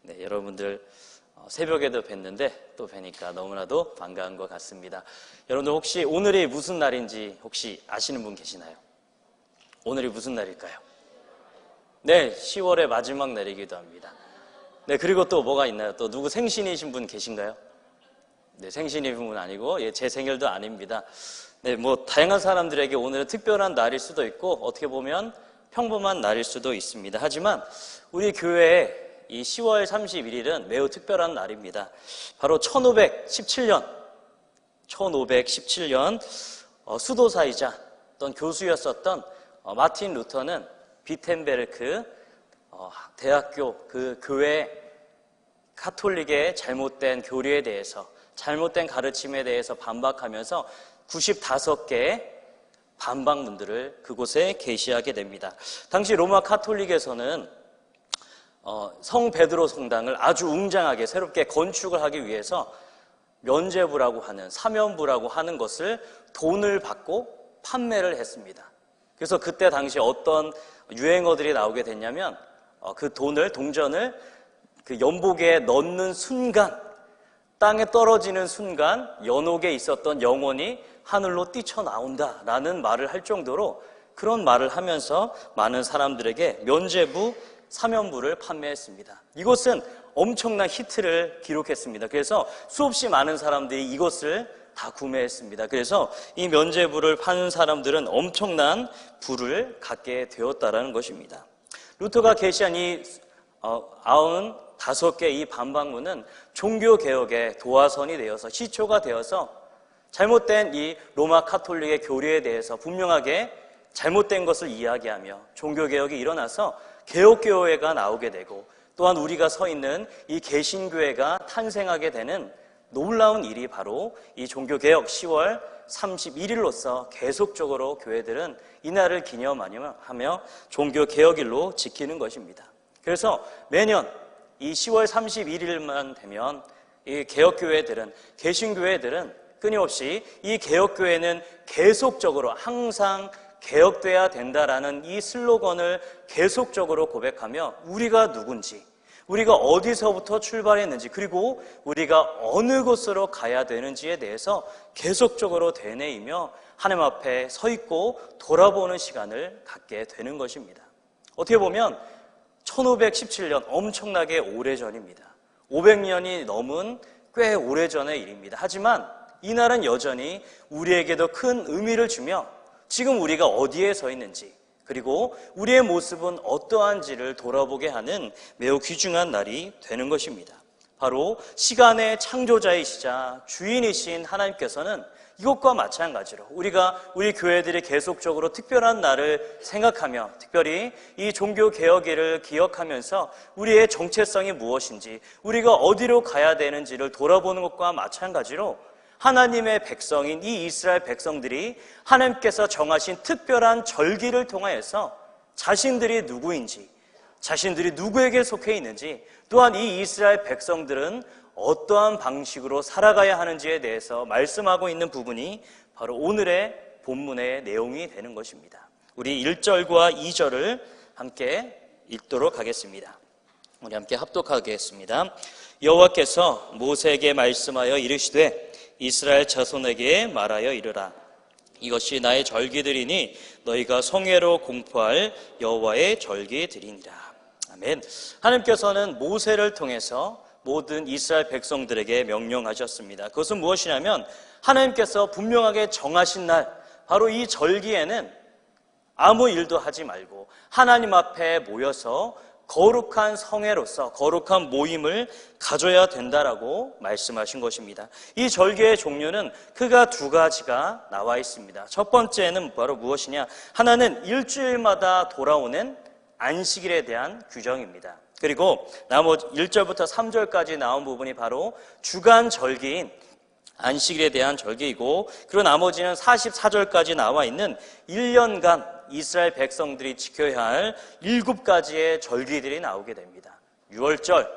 네, 여러분들 새벽에도 뵀는데 또 뵈니까 너무나도 반가운 것 같습니다. 여러분들 혹시 오늘이 무슨 날인지 혹시 아시는 분 계시나요? 오늘이 무슨 날일까요? 네, 10월의 마지막 날이기도 합니다. 네, 그리고 또 뭐가 있나요? 또 누구 생신이신 분 계신가요? 네, 생신이신 분 아니고 제 생일도 아닙니다. 네, 뭐 다양한 사람들에게 오늘은 특별한 날일 수도 있고 어떻게 보면 평범한 날일 수도 있습니다. 하지만 우리 교회에 이 10월 31일은 매우 특별한 날입니다. 바로 1517년 수도사이자 어떤 교수였었던 마틴 루터는 비텐베르크 대학교 그 교회 카톨릭의 잘못된 교리에 대해서 잘못된 가르침에 대해서 반박하면서 95개의 반박문들을 그곳에 게시하게 됩니다. 당시 로마 카톨릭에서는 성 베드로 성당을 아주 웅장하게 새롭게 건축을 하기 위해서 면죄부라고 하는 사면부라고 하는 것을 돈을 받고 판매를 했습니다. 그래서 그때 당시 어떤 유행어들이 나오게 됐냐면 그 돈을 동전을 그 연복에 넣는 순간 땅에 떨어지는 순간 연옥에 있었던 영혼이 하늘로 뛰쳐나온다라는 말을 할 정도로 그런 말을 하면서 많은 사람들에게 면죄부 사면부를 판매했습니다. 이것은 엄청난 히트를 기록했습니다. 그래서 수없이 많은 사람들이 이것을 다 구매했습니다. 그래서 이 면죄부를 파는 사람들은 엄청난 부를 갖게 되었다라는 것입니다. 루터가 게시한 이 95개 이 반박문은 종교개혁의 도화선이 되어서 시초가 되어서 잘못된 이 로마 카톨릭의 교리에 대해서 분명하게 잘못된 것을 이야기하며 종교개혁이 일어나서 개혁교회가 나오게 되고 또한 우리가 서 있는 이 개신교회가 탄생하게 되는 놀라운 일이 바로 이 종교개혁 10월 31일로서 계속적으로 교회들은 이날을 기념하며 종교개혁일로 지키는 것입니다. 그래서 매년 이 10월 31일만 되면 이 개혁교회들은 개신교회들은 끊임없이 이 개혁교회는 계속적으로 항상 개혁돼야 된다라는 이 슬로건을 계속적으로 고백하며 우리가 누군지, 우리가 어디서부터 출발했는지, 그리고 우리가 어느 곳으로 가야 되는지에 대해서 계속적으로 되뇌이며 하나님 앞에 서 있고 돌아보는 시간을 갖게 되는 것입니다. 어떻게 보면 1517년 엄청나게 오래전입니다. 500년이 넘은 꽤 오래전의 일입니다. 하지만 이날은 여전히 우리에게도 큰 의미를 주며 지금 우리가 어디에 서 있는지 그리고 우리의 모습은 어떠한지를 돌아보게 하는 매우 귀중한 날이 되는 것입니다. 바로 시간의 창조자이시자 주인이신 하나님께서는 이것과 마찬가지로 우리 교회들이 계속적으로 특별한 날을 생각하며 특별히 이 종교개혁일을 기억하면서 우리의 정체성이 무엇인지 우리가 어디로 가야 되는지를 돌아보는 것과 마찬가지로 하나님의 백성인 이 이스라엘 백성들이 하나님께서 정하신 특별한 절기를 통하여서 자신들이 누구인지, 자신들이 누구에게 속해 있는지, 또한 이 이스라엘 백성들은 어떠한 방식으로 살아가야 하는지에 대해서 말씀하고 있는 부분이 바로 오늘의 본문의 내용이 되는 것입니다. 우리 1절과 2절을 함께 읽도록 하겠습니다. 우리 함께 합독하겠습니다. 여호와께서 모세에게 말씀하여 이르시되 이스라엘 자손에게 말하여 이르라. 이것이 나의 절기들이니 너희가 성회로 공포할 여호와의 절기들이니라. 아멘. 하나님께서는 모세를 통해서 모든 이스라엘 백성들에게 명령하셨습니다. 그것은 무엇이냐면 하나님께서 분명하게 정하신 날, 바로 이 절기에는 아무 일도 하지 말고 하나님 앞에 모여서 거룩한 성회로서 거룩한 모임을 가져야 된다라고 말씀하신 것입니다. 이 절기의 종류는 크게 두 가지가 나와 있습니다. 첫 번째는 바로 무엇이냐? 하나는 일주일마다 돌아오는 안식일에 대한 규정입니다. 그리고 나머지 1절부터 3절까지 나온 부분이 바로 주간 절기인 안식일에 대한 절기이고, 그리고 나머지는 44절까지 나와 있는 1년간 이스라엘 백성들이 지켜야 할 7가지의 절기들이 나오게 됩니다. 유월절,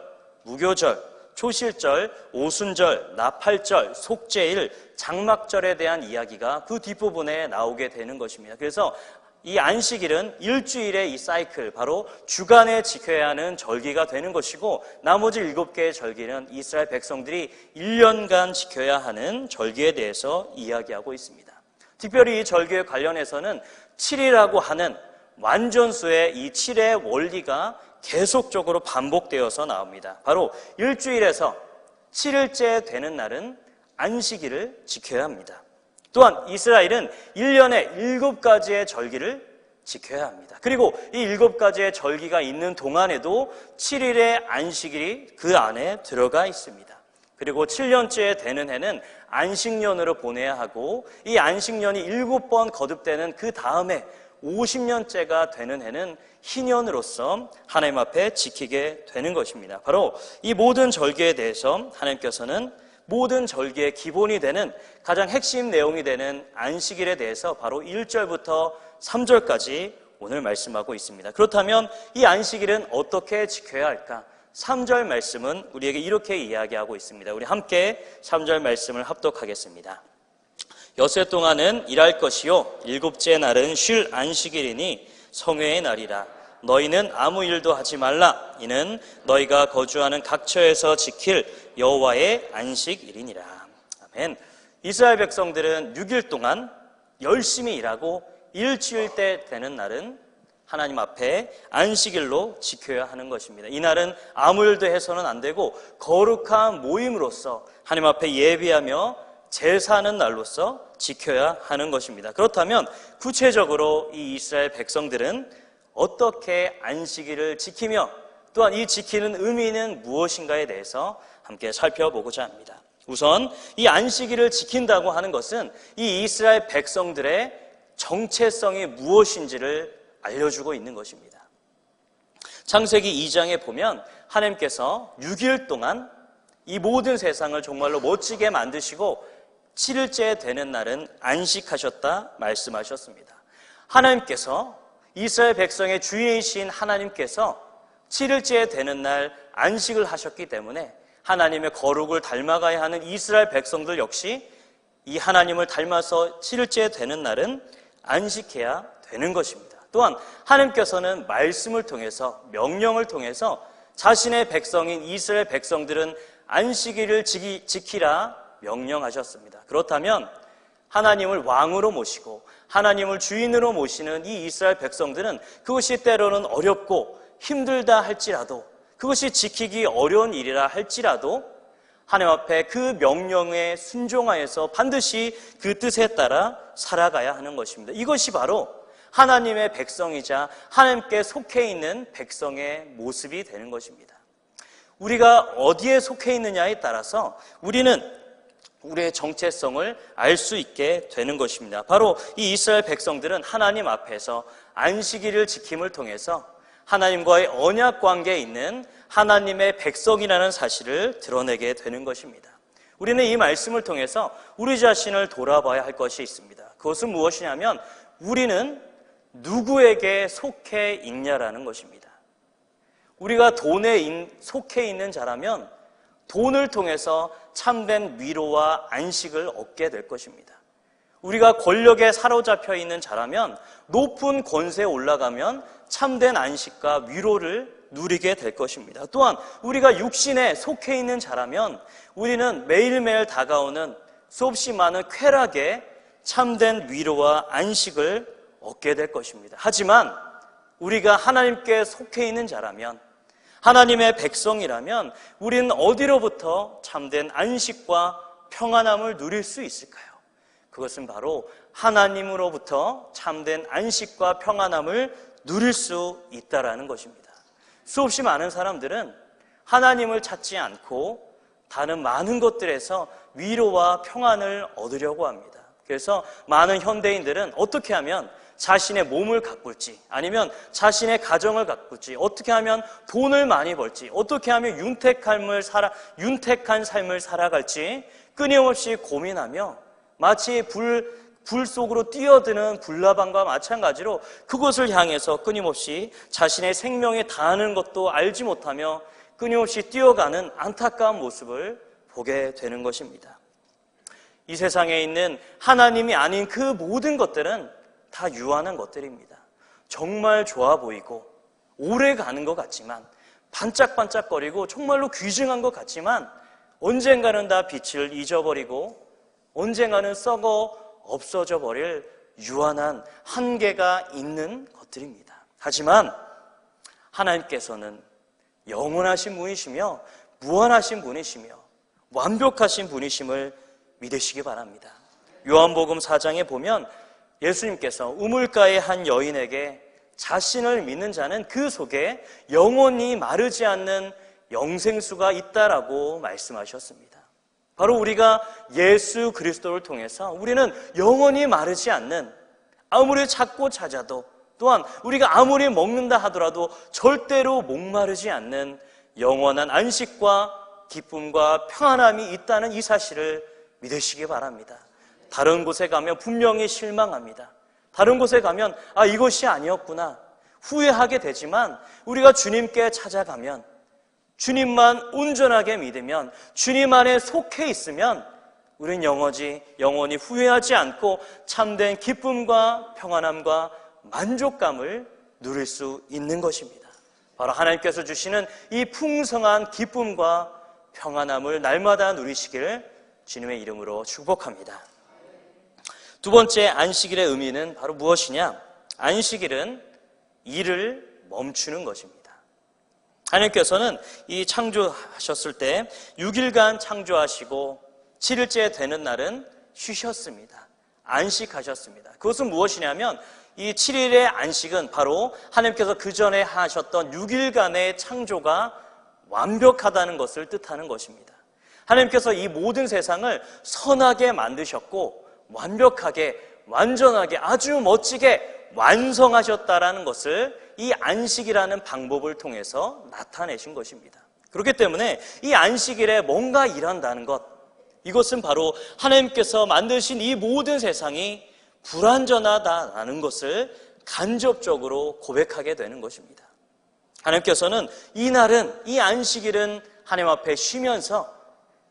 무교절, 초실절, 오순절, 나팔절, 속죄일, 장막절에 대한 이야기가 그 뒷부분에 나오게 되는 것입니다. 그래서 이 안식일은 일주일의 이 사이클, 바로 주간에 지켜야 하는 절기가 되는 것이고, 나머지 7개의 절기는 이스라엘 백성들이 1년간 지켜야 하는 절기에 대해서 이야기하고 있습니다. 특별히 이 절기에 관련해서는 7이라고 하는 완전수의 이 7의 원리가 계속적으로 반복되어서 나옵니다. 바로 일주일에서 7일째 되는 날은 안식일을 지켜야 합니다. 또한 이스라엘은 1년에 7가지의 절기를 지켜야 합니다. 그리고 이 7가지의 절기가 있는 동안에도 7일의 안식일이 그 안에 들어가 있습니다. 그리고 7년째 되는 해는 안식년으로 보내야 하고, 이 안식년이 7번 거듭되는 그 다음에 50년째가 되는 해는 희년으로서 하나님 앞에 지키게 되는 것입니다. 바로 이 모든 절기에 대해서 하나님께서는 모든 절기의 기본이 되는 가장 핵심 내용이 되는 안식일에 대해서 바로 1절부터 3절까지 오늘 말씀하고 있습니다. 그렇다면 이 안식일은 어떻게 지켜야 할까? 3절 말씀은 우리에게 이렇게 이야기하고 있습니다. 우리 함께 3절 말씀을 합독하겠습니다. 여세 동안은 일할 것이요 7째 날은 쉴 안식일이니 성회의 날이라. 너희는 아무 일도 하지 말라. 이는 너희가 거주하는 각처에서 지킬 여호와의 안식일이니라. 아멘. 이스라엘 백성들은 6일 동안 열심히 일하고 일주일 때 되는 날은 하나님 앞에 안식일로 지켜야 하는 것입니다. 이 날은 아무 일도 해서는 안 되고 거룩한 모임으로서 하나님 앞에 예비하며 제사하는 날로서 지켜야 하는 것입니다. 그렇다면 구체적으로 이 이스라엘 백성들은 어떻게 안식일을 지키며 또한 이 지키는 의미는 무엇인가에 대해서 함께 살펴보고자 합니다. 우선 이 안식일을 지킨다고 하는 것은 이 이스라엘 백성들의 정체성이 무엇인지를 알려주고 있는 것입니다. 창세기 2장에 보면 하나님께서 6일 동안 이 모든 세상을 정말로 멋지게 만드시고 7일째 되는 날은 안식하셨다 말씀하셨습니다. 하나님께서 이스라엘 백성의 주인이신 하나님께서 7일째 되는 날 안식을 하셨기 때문에 하나님의 거룩을 닮아가야 하는 이스라엘 백성들 역시 이 하나님을 닮아서 7일째 되는 날은 안식해야 되는 것입니다. 또한 하나님께서는 말씀을 통해서, 명령을 통해서 자신의 백성인 이스라엘 백성들은 안식일을 지키라 명령하셨습니다. 그렇다면 하나님을 왕으로 모시고 하나님을 주인으로 모시는 이 이스라엘 백성들은 그것이 때로는 어렵고 힘들다 할지라도, 그것이 지키기 어려운 일이라 할지라도 하나님 앞에 그 명령에 순종하여서 반드시 그 뜻에 따라 살아가야 하는 것입니다. 이것이 바로 하나님의 백성이자 하나님께 속해 있는 백성의 모습이 되는 것입니다. 우리가 어디에 속해 있느냐에 따라서 우리는 우리의 정체성을 알 수 있게 되는 것입니다. 바로 이 이스라엘 백성들은 하나님 앞에서 안식일을 지킴을 통해서 하나님과의 언약 관계에 있는 하나님의 백성이라는 사실을 드러내게 되는 것입니다. 우리는 이 말씀을 통해서 우리 자신을 돌아봐야 할 것이 있습니다. 그것은 무엇이냐면 우리는 누구에게 속해 있냐라는 것입니다. 우리가 돈에 속해 있는 자라면 돈을 통해서 참된 위로와 안식을 얻게 될 것입니다. 우리가 권력에 사로잡혀 있는 자라면 높은 권세에 올라가면 참된 안식과 위로를 누리게 될 것입니다. 또한 우리가 육신에 속해 있는 자라면 우리는 매일매일 다가오는 수없이 많은 쾌락에 참된 위로와 안식을 얻게 될 것입니다. 하지만 우리가 하나님께 속해 있는 자라면, 하나님의 백성이라면 우리는 어디로부터 참된 안식과 평안함을 누릴 수 있을까요? 그것은 바로 하나님으로부터 참된 안식과 평안함을 누릴 수 있다라는 것입니다. 수없이 많은 사람들은 하나님을 찾지 않고 다른 많은 것들에서 위로와 평안을 얻으려고 합니다. 그래서 많은 현대인들은 어떻게 하면 자신의 몸을 가꿀지, 아니면 자신의 가정을 가꿀지, 어떻게 하면 돈을 많이 벌지, 어떻게 하면 윤택한 삶을 살아갈지 끊임없이 고민하며 마치 불 속으로 뛰어드는 불나방과 마찬가지로 그것을 향해서 끊임없이 자신의 생명에 다하는 것도 알지 못하며 끊임없이 뛰어가는 안타까운 모습을 보게 되는 것입니다. 이 세상에 있는 하나님이 아닌 그 모든 것들은 다 유한한 것들입니다. 정말 좋아 보이고 오래 가는 것 같지만, 반짝반짝거리고 정말로 귀중한 것 같지만 언젠가는 다 빛을 잊어버리고 언젠가는 썩어 없어져 버릴 유한한 한계가 있는 것들입니다. 하지만 하나님께서는 영원하신 분이시며 무한하신 분이시며 완벽하신 분이심을 믿으시기 바랍니다. 요한복음 4장에 보면 예수님께서 우물가의 한 여인에게 자신을 믿는 자는 그 속에 영원히 마르지 않는 영생수가 있다라고 말씀하셨습니다. 바로 우리가 예수 그리스도를 통해서 우리는 영원히 마르지 않는, 아무리 찾고 찾아도, 또한 우리가 아무리 먹는다 하더라도 절대로 목마르지 않는 영원한 안식과 기쁨과 평안함이 있다는 이 사실을 믿으시기 바랍니다. 다른 곳에 가면 분명히 실망합니다. 다른 곳에 가면 이것이 아니었구나 후회하게 되지만, 우리가 주님께 찾아가면, 주님만 온전하게 믿으면, 주님 안에 속해 있으면 우리는 영원히 후회하지 않고 참된 기쁨과 평안함과 만족감을 누릴 수 있는 것입니다. 바로 하나님께서 주시는 이 풍성한 기쁨과 평안함을 날마다 누리시기를 주님의 이름으로 축복합니다. 두 번째 안식일의 의미는 바로 무엇이냐? 안식일은 일을 멈추는 것입니다. 하나님께서는 이 창조하셨을 때 6일간 창조하시고 7일째 되는 날은 쉬셨습니다. 안식하셨습니다. 그것은 무엇이냐면 이 7일의 안식은 바로 하나님께서 그 전에 하셨던 6일간의 창조가 완벽하다는 것을 뜻하는 것입니다. 하나님께서 이 모든 세상을 선하게 만드셨고 완벽하게, 완전하게, 아주 멋지게 완성하셨다라는 것을 이 안식이라는 방법을 통해서 나타내신 것입니다. 그렇기 때문에 이 안식일에 뭔가 일한다는 것, 이것은 바로 하나님께서 만드신 이 모든 세상이 불완전하다는 것을 간접적으로 고백하게 되는 것입니다. 하나님께서는 이 날은, 이 안식일은 하나님 앞에 쉬면서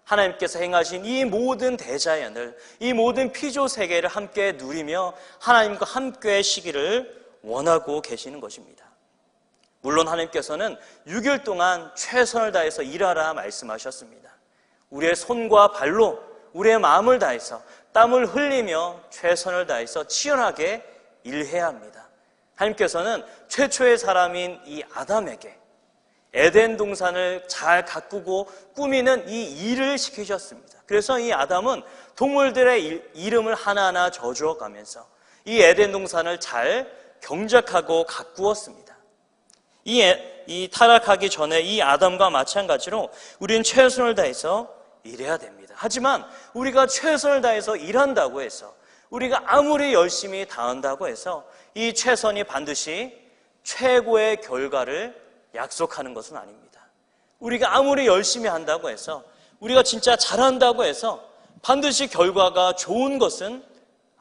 하나님께서 행하신 이 모든 대자연을, 이 모든 피조 세계를 함께 누리며 하나님과 함께 쉬기를 원하고 계시는 것입니다. 물론 하나님께서는 6일 동안 최선을 다해서 일하라 말씀하셨습니다. 우리의 손과 발로 우리의 마음을 다해서 땀을 흘리며 최선을 다해서 치열하게 일해야 합니다. 하나님께서는 최초의 사람인 이 아담에게 에덴 동산을 잘 가꾸고 꾸미는 이 일을 시키셨습니다. 그래서 이 아담은 동물들의 이름을 하나하나 저주어 가면서 이 에덴 동산을 잘 경작하고 가꾸었습니다. 이 타락하기 전에 이 아담과 마찬가지로 우리는 최선을 다해서 일해야 됩니다. 하지만 우리가 최선을 다해서 일한다고 해서, 우리가 아무리 열심히 다한다고 해서 이 최선이 반드시 최고의 결과를 약속하는 것은 아닙니다. 우리가 아무리 열심히 한다고 해서, 우리가 진짜 잘한다고 해서 반드시 결과가 좋은 것은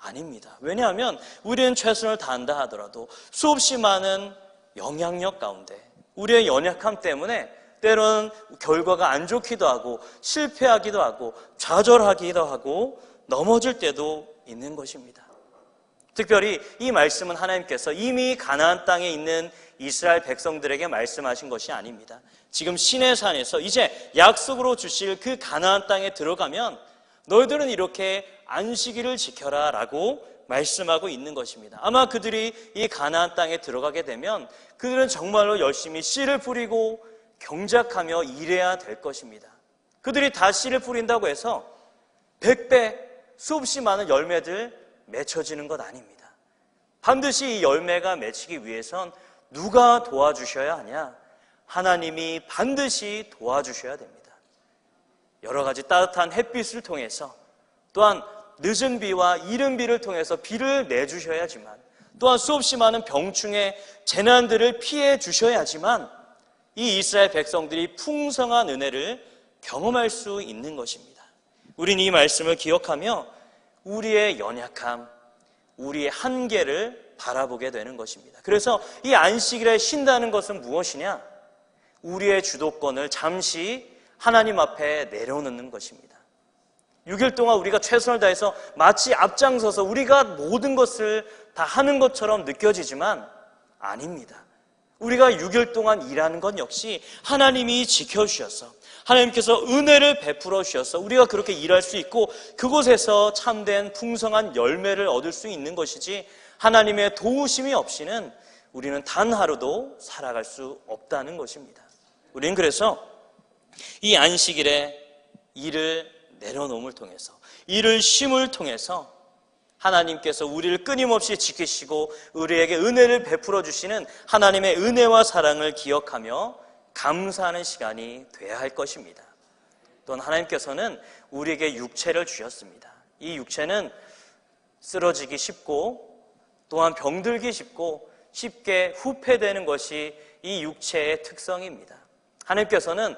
아닙니다. 왜냐하면 우리는 최선을 다한다 하더라도 수없이 많은 영향력 가운데 우리의 연약함 때문에 때로는 결과가 안 좋기도 하고 실패하기도 하고 좌절하기도 하고 넘어질 때도 있는 것입니다. 특별히 이 말씀은 하나님께서 이미 가나안 땅에 있는 이스라엘 백성들에게 말씀하신 것이 아닙니다. 지금 시내산에서 이제 약속으로 주실 그 가나안 땅에 들어가면 너희들은 이렇게 안식일을 지켜라 라고 말씀하고 있는 것입니다. 아마 그들이 이 가나안 땅에 들어가게 되면 그들은 정말로 열심히 씨를 뿌리고 경작하며 일해야 될 것입니다. 그들이 다 씨를 뿌린다고 해서 100배 수없이 많은 열매들 맺혀지는 것 아닙니다. 반드시 이 열매가 맺히기 위해선 누가 도와주셔야 하냐? 하나님이 반드시 도와주셔야 됩니다. 여러 가지 따뜻한 햇빛을 통해서, 또한 늦은 비와 이른 비를 통해서 비를 내주셔야지만, 또한 수없이 많은 병충해 재난들을 피해 주셔야지만 이 이스라엘 백성들이 풍성한 은혜를 경험할 수 있는 것입니다. 우린 이 말씀을 기억하며 우리의 연약함, 우리의 한계를 바라보게 되는 것입니다. 그래서 이 안식일에 쉰다는 것은 무엇이냐? 우리의 주도권을 잠시 하나님 앞에 내려놓는 것입니다. 6일 동안 우리가 최선을 다해서 마치 앞장서서 우리가 모든 것을 다 하는 것처럼 느껴지지만 아닙니다. 우리가 6일 동안 일하는 건 역시 하나님이 지켜주셔서 하나님께서 은혜를 베풀어 주셔서 우리가 그렇게 일할 수 있고 그곳에서 참된 풍성한 열매를 얻을 수 있는 것이지 하나님의 도우심이 없이는 우리는 단 하루도 살아갈 수 없다는 것입니다. 우리는 그래서 이 안식일에 일을 내려놓음을 통해서 일을 쉼을 통해서 하나님께서 우리를 끊임없이 지키시고 우리에게 은혜를 베풀어 주시는 하나님의 은혜와 사랑을 기억하며 감사하는 시간이 돼야 할 것입니다. 또한 하나님께서는 우리에게 육체를 주셨습니다. 이 육체는 쓰러지기 쉽고 또한 병들기 쉽고 쉽게 후패되는 것이 이 육체의 특성입니다. 하나님께서는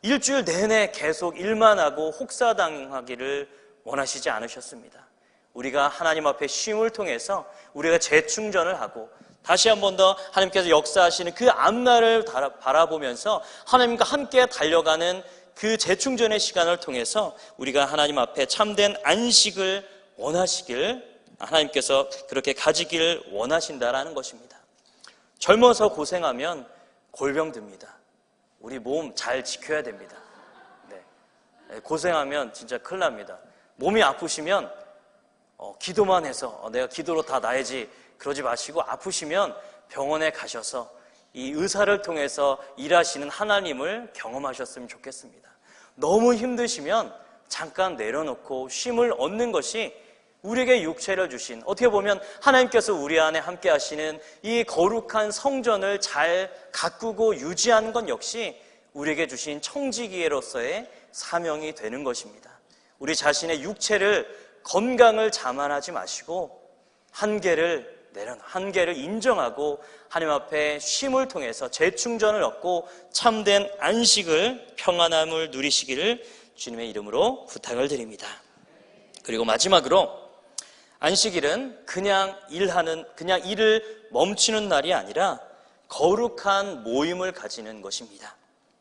일주일 내내 계속 일만 하고 혹사당하기를 원하시지 않으셨습니다. 우리가 하나님 앞에 쉼을 통해서 우리가 재충전을 하고 다시 한 번 더 하나님께서 역사하시는 그 앞날을 바라보면서 하나님과 함께 달려가는 그 재충전의 시간을 통해서 우리가 하나님 앞에 참된 안식을 원하시길 하나님께서 그렇게 가지기를 원하신다라는 것입니다. 젊어서 고생하면 골병 듭니다. 우리 몸 잘 지켜야 됩니다. 네. 고생하면 진짜 큰일 납니다. 몸이 아프시면 기도만 해서 내가 기도로 다 나야지 그러지 마시고 아프시면 병원에 가셔서 이 의사를 통해서 일하시는 하나님을 경험하셨으면 좋겠습니다. 너무 힘드시면 잠깐 내려놓고 쉼을 얻는 것이 우리에게 육체를 주신 어떻게 보면 하나님께서 우리 안에 함께 하시는 이 거룩한 성전을 잘 가꾸고 유지하는 건 역시 우리에게 주신 청지기로서의 사명이 되는 것입니다. 우리 자신의 육체를 건강을 자만하지 마시고 한계를 인정하고 하나님 앞에 쉼을 통해서 재충전을 얻고 참된 안식을 평안함을 누리시기를 주님의 이름으로 부탁을 드립니다. 그리고 마지막으로 안식일은 그냥 일을 멈추는 날이 아니라 거룩한 모임을 가지는 것입니다.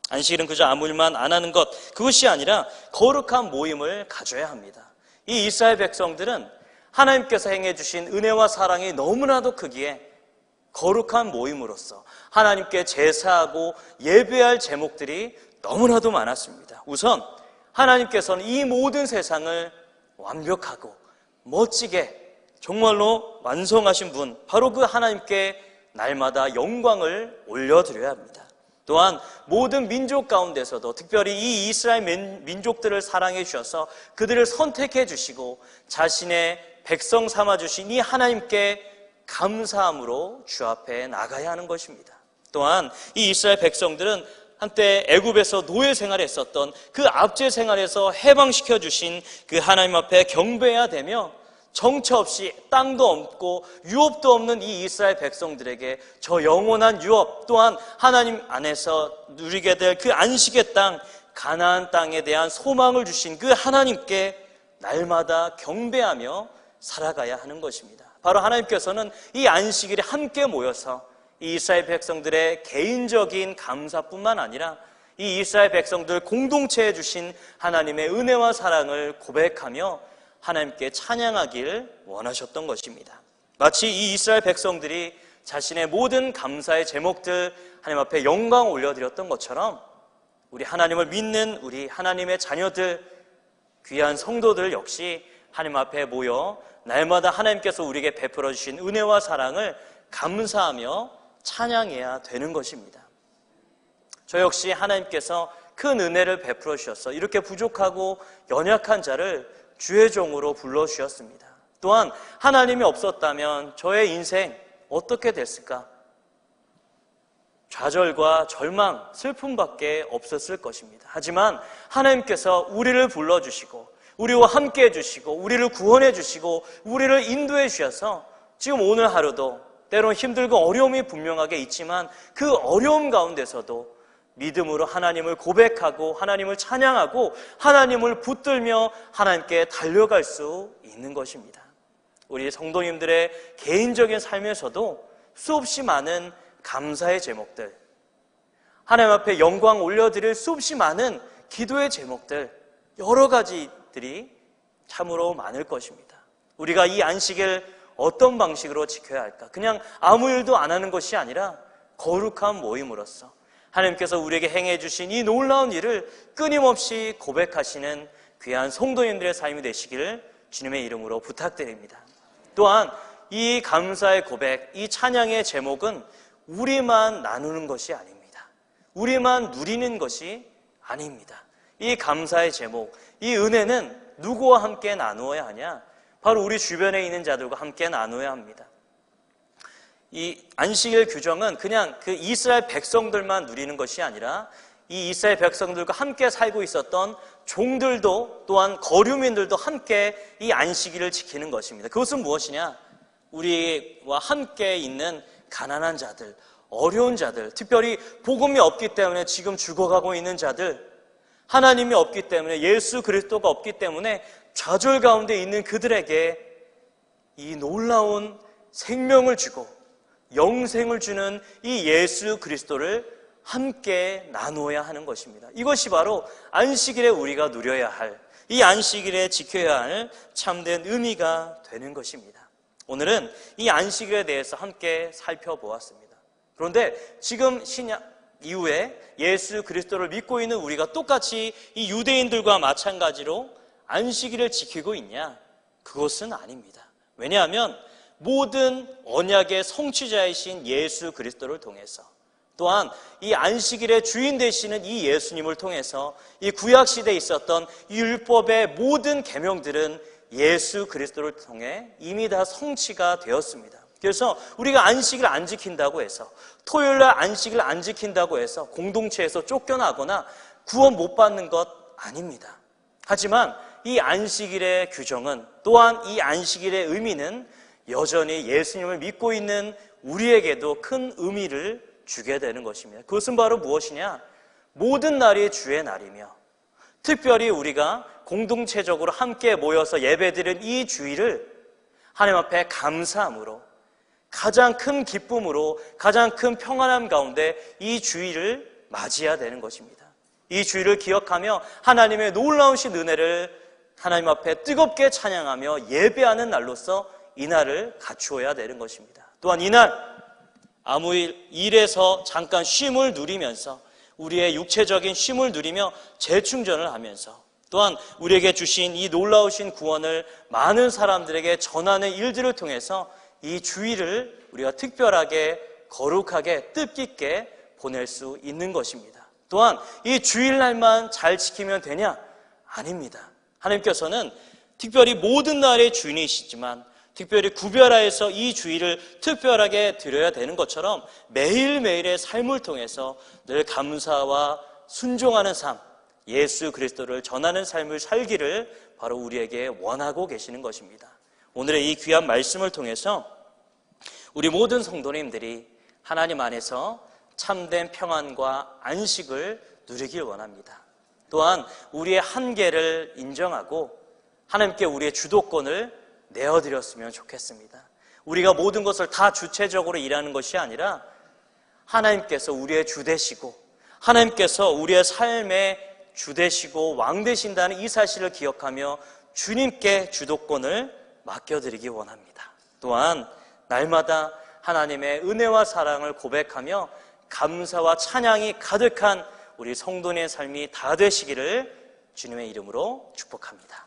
안식일은 그저 아무 일만 안 하는 것 그것이 아니라 거룩한 모임을 가져야 합니다. 이 이스라엘 백성들은 하나님께서 행해 주신 은혜와 사랑이 너무나도 크기에 거룩한 모임으로서 하나님께 제사하고 예배할 제목들이 너무나도 많았습니다. 우선 하나님께서는 이 모든 세상을 완벽하고 멋지게 정말로 완성하신 분 바로 그 하나님께 날마다 영광을 올려드려야 합니다. 또한 모든 민족 가운데서도 특별히 이 이스라엘 민족들을 사랑해 주셔서 그들을 선택해 주시고 자신의 백성 삼아주신 이 하나님께 감사함으로 주 앞에 나가야 하는 것입니다. 또한 이 이스라엘 백성들은 한때 애굽에서 노예 생활했었던 그 압제 생활에서 해방시켜 주신 그 하나님 앞에 경배해야 되며 정처 없이 땅도 없고 유업도 없는 이 이스라엘 백성들에게 저 영원한 유업 또한 하나님 안에서 누리게 될 그 안식의 땅 가나안 땅에 대한 소망을 주신 그 하나님께 날마다 경배하며 살아가야 하는 것입니다. 바로 하나님께서는 이 안식일에 함께 모여서 이 이스라엘 백성들의 개인적인 감사뿐만 아니라 이 이스라엘 백성들 공동체에 주신 하나님의 은혜와 사랑을 고백하며 하나님께 찬양하길 원하셨던 것입니다. 마치 이 이스라엘 백성들이 자신의 모든 감사의 제목들 하나님 앞에 영광 올려드렸던 것처럼 우리 하나님을 믿는 우리 하나님의 자녀들 귀한 성도들 역시 하나님 앞에 모여 날마다 하나님께서 우리에게 베풀어 주신 은혜와 사랑을 감사하며 찬양해야 되는 것입니다. 저 역시 하나님께서 큰 은혜를 베풀어 주셔서 이렇게 부족하고 연약한 자를 주의 종으로 불러주셨습니다. 또한 하나님이 없었다면 저의 인생 어떻게 됐을까? 좌절과 절망, 슬픔밖에 없었을 것입니다. 하지만 하나님께서 우리를 불러주시고 우리와 함께 해주시고 우리를 구원해 주시고 우리를 인도해 주셔서 지금 오늘 하루도 때론 힘들고 어려움이 분명하게 있지만 그 어려움 가운데서도 믿음으로 하나님을 고백하고 하나님을 찬양하고 하나님을 붙들며 하나님께 달려갈 수 있는 것입니다. 우리 성도님들의 개인적인 삶에서도 수없이 많은 감사의 제목들, 하나님 앞에 영광 올려드릴 수없이 많은 기도의 제목들, 여러 가지들이 참으로 많을 것입니다. 우리가 이 안식일 어떤 방식으로 지켜야 할까? 그냥 아무 일도 안 하는 것이 아니라 거룩한 모임으로서 하나님께서 우리에게 행해 주신 이 놀라운 일을 끊임없이 고백하시는 귀한 성도님들의 삶이 되시기를 주님의 이름으로 부탁드립니다. 또한 이 감사의 고백, 이 찬양의 제목은 우리만 나누는 것이 아닙니다. 우리만 누리는 것이 아닙니다. 이 감사의 제목, 이 은혜는 누구와 함께 나누어야 하냐? 바로 우리 주변에 있는 자들과 함께 나누어야 합니다. 이 안식일 규정은 그냥 그 이스라엘 백성들만 누리는 것이 아니라 이 이스라엘 백성들과 함께 살고 있었던 종들도 또한 거류민들도 함께 이 안식일을 지키는 것입니다. 그것은 무엇이냐? 우리와 함께 있는 가난한 자들, 어려운 자들, 특별히 복음이 없기 때문에 지금 죽어가고 있는 자들, 하나님이 없기 때문에 예수 그리스도가 없기 때문에 좌절 가운데 있는 그들에게 이 놀라운 생명을 주고 영생을 주는 이 예수 그리스도를 함께 나누어야 하는 것입니다. 이것이 바로 안식일에 우리가 누려야 할, 이 안식일에 지켜야 할 참된 의미가 되는 것입니다. 오늘은 이 안식일에 대해서 함께 살펴보았습니다. 그런데 지금 신약 이후에 예수 그리스도를 믿고 있는 우리가 똑같이 이 유대인들과 마찬가지로 안식일을 지키고 있냐? 그것은 아닙니다. 왜냐하면 모든 언약의 성취자이신 예수 그리스도를 통해서 또한 이 안식일의 주인 되시는 이 예수님을 통해서 이 구약시대에 있었던 이 율법의 모든 계명들은 예수 그리스도를 통해 이미 다 성취가 되었습니다. 그래서 우리가 안식일 안 지킨다고 해서, 토요일날 안식일 안 지킨다고 해서 공동체에서 쫓겨나거나 구원 못 받는 것 아닙니다. 하지만 이 안식일의 규정은, 또한 이 안식일의 의미는 여전히 예수님을 믿고 있는 우리에게도 큰 의미를 주게 되는 것입니다. 그것은 바로 무엇이냐? 모든 날이 주의 날이며 특별히 우리가 공동체적으로 함께 모여서 예배드리는 이 주일을 하나님 앞에 감사함으로, 가장 큰 기쁨으로, 가장 큰 평안함 가운데 이 주일을 맞이해야 되는 것입니다. 이 주일을 기억하며 하나님의 놀라우신 은혜를 하나님 앞에 뜨겁게 찬양하며 예배하는 날로서 이 날을 갖추어야 되는 것입니다. 또한 이날 아무 일에서 잠깐 쉼을 누리면서, 우리의 육체적인 쉼을 누리며 재충전을 하면서, 또한 우리에게 주신 이 놀라우신 구원을 많은 사람들에게 전하는 일들을 통해서 이 주일을 우리가 특별하게 거룩하게 뜻깊게 보낼 수 있는 것입니다. 또한 이 주일날만 잘 지키면 되냐? 아닙니다. 하나님께서는 특별히 모든 날의 주인이시지만 특별히 구별하여서 이 주일을 특별하게 드려야 되는 것처럼 매일매일의 삶을 통해서 늘 감사와 순종하는 삶, 예수 그리스도를 전하는 삶을 살기를 바로 우리에게 원하고 계시는 것입니다. 오늘의 이 귀한 말씀을 통해서 우리 모든 성도님들이 하나님 안에서 참된 평안과 안식을 누리길 원합니다. 또한 우리의 한계를 인정하고 하나님께 우리의 주도권을 내어드렸으면 좋겠습니다. 우리가 모든 것을 다 주체적으로 일하는 것이 아니라 하나님께서 우리의 주 되시고 하나님께서 우리의 삶의 주 되시고 왕 되신다는 이 사실을 기억하며 주님께 주도권을 맡겨드리기 원합니다. 또한 날마다 하나님의 은혜와 사랑을 고백하며 감사와 찬양이 가득한 우리 성도님의 삶이 다 되시기를 주님의 이름으로 축복합니다.